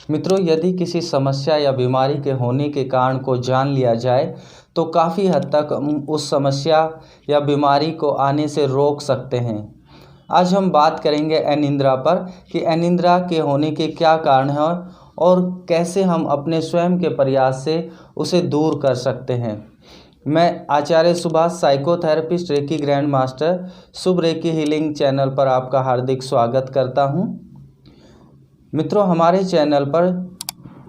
मित्रों, यदि किसी समस्या या बीमारी के होने के कारण को जान लिया जाए तो काफ़ी हद तक उस समस्या या बीमारी को आने से रोक सकते हैं। आज हम बात करेंगे अनिद्रा पर कि अनिद्रा के होने के क्या कारण हैं और कैसे हम अपने स्वयं के प्रयास से उसे दूर कर सकते हैं। मैं Acharya Subhash, psychotherapist, reiki grand master, Shubh reiki healing channel पर आपका हार्दिक स्वागत करता हूं। मित्रों, हमारे चैनल पर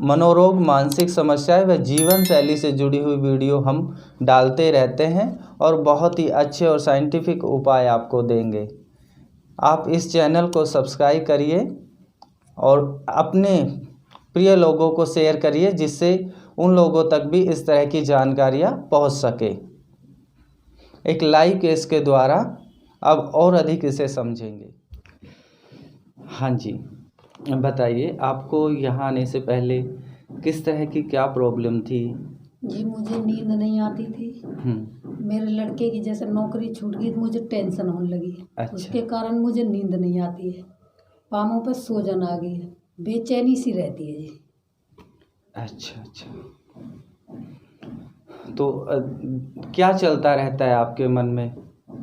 मनोरोग, मानसिक समस्याएं व जीवन शैली से जुड़ी हुई वीडियो हम डालते रहते हैं और बहुत ही अच्छे और साइंटिफिक उपाय आपको देंगे। आप इस चैनल को सब्सक्राइब करिए और अपने प्रिय लोगों को शेयर करिए, जिससे उन लोगों तक भी इस तरह की जानकारियाँ पहुंच सके। एक लाइव केस के द्वारा अब और अधिक इसे समझेंगे। हाँ जी, बताइए, आपको यहाँ आने से पहले किस तरह की क्या प्रॉब्लम थी? जी, मुझे नींद नहीं आती थी। मेरे लड़के की जैसे नौकरी छूट गई तो मुझे टेंशन होने लगी। अच्छा। उसके कारण मुझे नींद नहीं आती है, पाँवों पर सूजन आ गई है, बेचैनी सी रहती है जी। अच्छा। तो क्या चलता रहता है आपके मन में?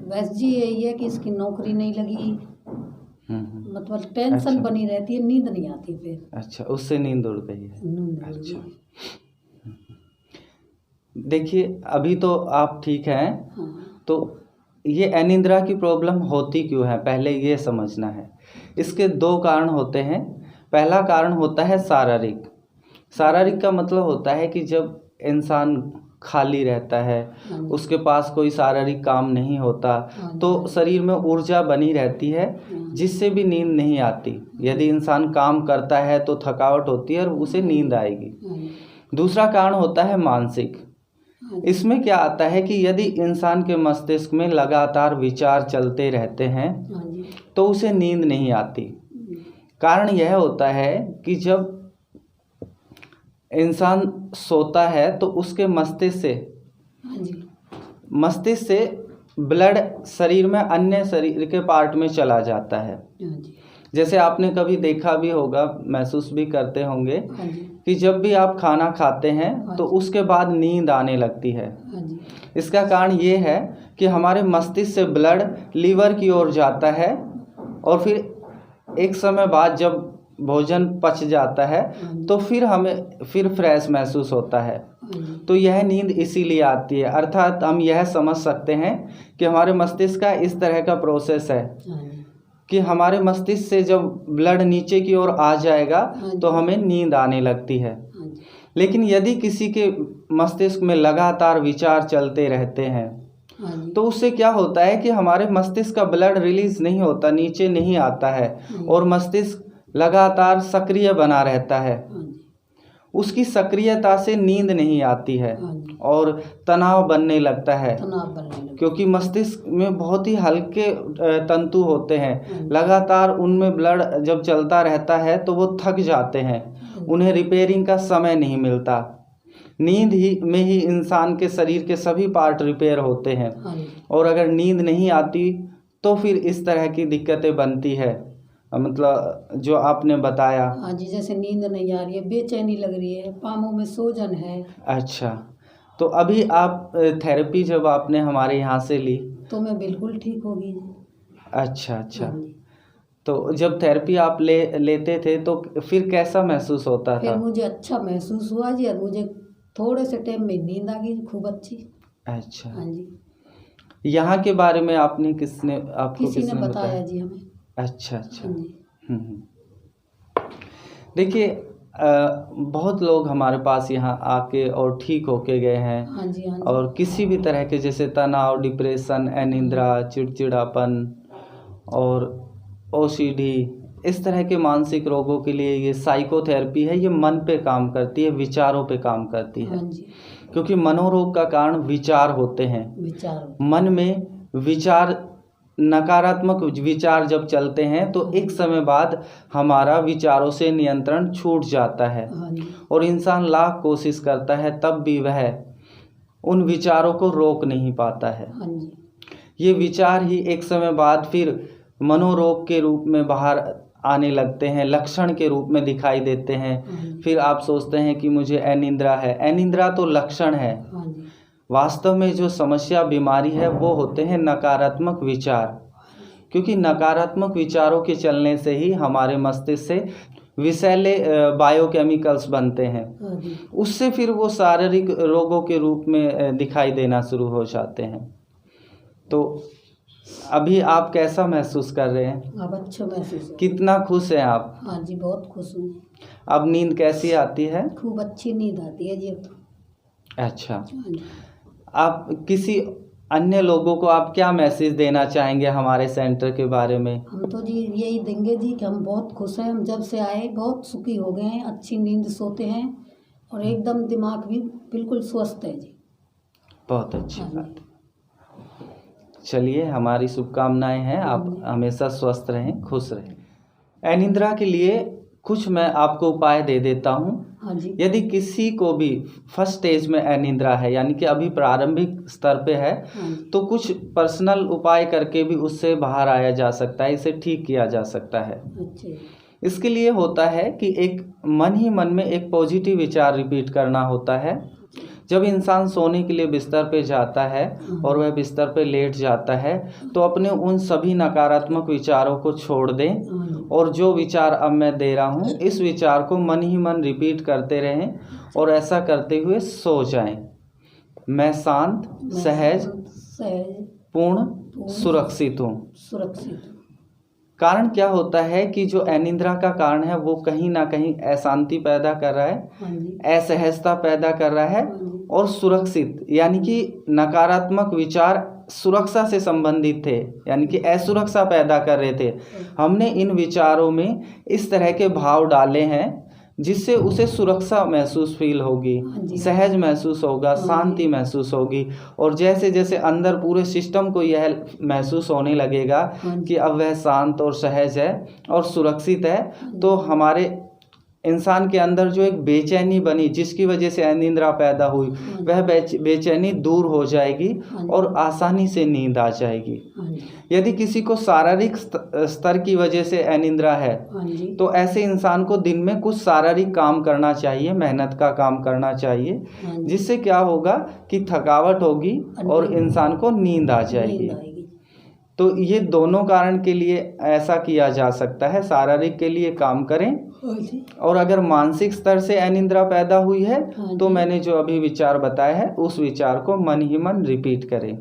बस जी यही है कि इसकी नौकरी नहीं लगी, मतलब टेंशन अच्छा। बनी रहती है, नींद नहीं आती फिर। अच्छा, उससे नींद उड़ गई है। नींद उड़ अच्छा। गई। देखिए, अभी तो आप ठीक हैं। हाँ। तो ये अनिद्रा की प्रॉब्लम होती क्यों है, पहले ये समझना है। इसके दो कारण होते हैं। पहला कारण होता है शारीरिक। शारीरिक का मतलब होता है कि जब इंसान खाली रहता है, उसके पास कोई शारीरिक काम नहीं होता, तो शरीर में ऊर्जा बनी रहती है, जिससे भी नींद नहीं आती। यदि इंसान काम करता है तो थकावट होती है और उसे नींद आएगी। दूसरा कारण होता है मानसिक। इसमें क्या आता है कि यदि इंसान के मस्तिष्क में लगातार विचार चलते रहते हैं तो उसे नींद नहीं आती। कारण यह होता है कि जब इंसान सोता है तो उसके मस्तिष्क से ब्लड शरीर में अन्य शरीर के पार्ट में चला जाता है। जैसे आपने कभी देखा भी होगा, महसूस भी करते होंगे कि जब भी आप खाना खाते हैं तो उसके बाद नींद आने लगती है। इसका कारण ये है कि हमारे मस्तिष्क से ब्लड लीवर की ओर जाता है और फिर एक समय बाद जब भोजन पच जाता है तो फिर हमें फ्रेश महसूस होता है। तो यह नींद इसीलिए आती है। अर्थात हम यह समझ सकते हैं कि हमारे मस्तिष्क का इस तरह का प्रोसेस है कि हमारे मस्तिष्क से जब ब्लड नीचे की ओर आ जाएगा तो हमें नींद आने लगती है। लेकिन यदि किसी के मस्तिष्क में लगातार विचार चलते रहते हैं तो उससे क्या होता है कि हमारे मस्तिष्क का ब्लड रिलीज नहीं होता, नीचे नहीं आता है और मस्तिष्क लगातार सक्रिय बना रहता है। उसकी सक्रियता से नींद नहीं आती है और तनाव बनने लगता है, क्योंकि मस्तिष्क में बहुत ही हल्के तंतु होते हैं। लगातार उनमें ब्लड जब चलता रहता है तो वो थक जाते हैं, उन्हें रिपेयरिंग का समय नहीं मिलता। नींद में ही इंसान के शरीर के सभी पार्ट रिपेयर होते हैं और अगर नींद नहीं आती तो फिर इस तरह की दिक्कतें बनती है, मतलब जो आपने बताया। हाँ जी, जैसे नींद नहीं आ रही है, बेचैनी लग रही है, पाँवों में सूजन है। अच्छा, तो अभी आप थेरेपी जब आपने हमारे यहाँ से ली तो मैं बिल्कुल ठीक हो गई। अच्छा। तो जब थेरेपी आप लेते थे तो फिर कैसा महसूस होता था? फिर मुझे अच्छा महसूस हुआ जी, और मुझे थोड़े से टाइम में नींद आ गई, खूब अच्छी। अच्छा। हाँ जी। यहाँ के बारे में आपने किसी ने बताया जी हमें। अच्छा। देखिए, बहुत लोग हमारे पास यहाँ आके और ठीक होके गए हैं। हाँ जी। और किसी भी तरह के जैसे तनाव, डिप्रेशन, अनिद्रा, चिड़चिड़ापन और ओसीडी, इस तरह के मानसिक रोगों के लिए ये साइकोथेरेपी है। ये मन पे काम करती है, विचारों पे काम करती है। क्योंकि मनोरोग का कारण विचार होते हैं। मन में विचार, नकारात्मक विचार जब चलते हैं तो एक समय बाद हमारा विचारों से नियंत्रण छूट जाता है और इंसान लाख कोशिश करता है तब भी वह उन विचारों को रोक नहीं पाता है। ये विचार ही एक समय बाद फिर मनोरोग के रूप में बाहर आने लगते हैं, लक्षण के रूप में दिखाई देते हैं। फिर आप सोचते हैं कि मुझे अनिद्रा है। अनिद्रा तो लक्षण है। वास्तव में जो समस्या बीमारी है वो होते हैं नकारात्मक विचार, क्योंकि नकारात्मक विचारों के चलने से ही हमारे मस्तिष्क से विषैले बायोकेमिकल्स बनते हैं। उससे फिर वो शारीरिक रोगों के रूप में दिखाई देना शुरू हो जाते हैं। तो अभी आप कैसा महसूस कर रहे हैं? अब अच्छा महसूस। कितना खुश हैं आप? हाँ जी, बहुत खुश हूँ। अब नींद कैसी आती है? खूब अच्छी नींद आती है जी अब तो। अच्छा, आप किसी अन्य लोगों को आप क्या मैसेज देना चाहेंगे हमारे सेंटर के बारे में? हम तो जी यही देंगे जी कि हम बहुत खुश हैं। हम जब से आए बहुत सुखी हो गए हैं, अच्छी नींद सोते हैं और एकदम दिमाग भी बिल्कुल स्वस्थ है जी। बहुत अच्छी बात। चलिए, हमारी शुभकामनाएं हैं, आप हमेशा स्वस्थ रहें, खुश रहें। अनिद्रा के लिए कुछ मैं आपको उपाय दे देता हूँ। हाँ जी। यदि किसी को भी फर्स्ट स्टेज में अनिद्रा है, यानी कि अभी प्रारंभिक स्तर पे है, तो कुछ पर्सनल उपाय करके भी उससे बाहर आया जा सकता है, इसे ठीक किया जा सकता है। अच्छा। इसके लिए होता है कि एक मन ही मन में एक पॉजिटिव विचार रिपीट करना होता है। जब इंसान सोने के लिए बिस्तर पे जाता है और वह बिस्तर पे लेट जाता है, तो अपने उन सभी नकारात्मक विचारों को छोड़ दें और जो विचार अब मैं दे रहा हूँ इस विचार को मन ही मन रिपीट करते रहें और ऐसा करते हुए सो जाएं। मैं शांत, सहज, पूर्ण, सुरक्षित हूँ। कारण क्या होता है कि जो अनिद्रा का कारण है वो कहीं ना कहीं अशांति पैदा कर रहा है, असहजता पैदा कर रहा है और सुरक्षित यानी कि नकारात्मक विचार सुरक्षा से संबंधित थे, यानी कि असुरक्षा पैदा कर रहे थे। हमने इन विचारों में इस तरह के भाव डाले हैं जिससे उसे सुरक्षा महसूस फील होगी, सहज महसूस होगा, शांति महसूस होगी और जैसे जैसे अंदर पूरे सिस्टम को यह महसूस होने लगेगा कि अब वह शांत और सहज है और सुरक्षित है, तो हमारे इंसान के अंदर जो एक बेचैनी बनी जिसकी वजह से अनिद्रा पैदा हुई वह बेचैनी दूर हो जाएगी और आसानी से नींद आ जाएगी। यदि किसी को शारीरिक स्तर की वजह से अनिद्रा है तो ऐसे इंसान को दिन में कुछ शारीरिक काम करना चाहिए, मेहनत का काम करना चाहिए, जिससे क्या होगा कि थकावट होगी और इंसान को नींद आ जाएगी। तो ये दोनों कारण के लिए ऐसा किया जा सकता है। शारीरिक के लिए काम करें और अगर मानसिक स्तर से अनिद्रा पैदा हुई है तो मैंने जो अभी विचार बताया है उस विचार को मन ही मन रिपीट करें।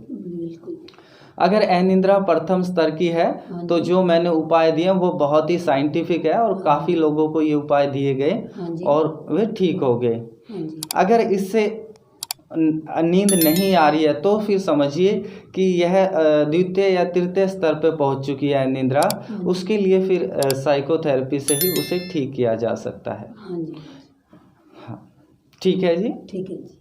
अगर अनिद्रा प्रथम स्तर की है तो जो मैंने उपाय दिए वो बहुत ही साइंटिफिक है और काफ़ी लोगों को ये उपाय दिए गए और वे ठीक हो गए। अगर इससे नींद नहीं आ रही है तो फिर समझिए कि यह द्वितीय या तृतीय स्तर पर पहुंच चुकी है अनिद्रा। उसके लिए फिर साइकोथेरेपी से ही उसे ठीक किया जा सकता है। हाँ, ठीक है जी। ठीक है जी।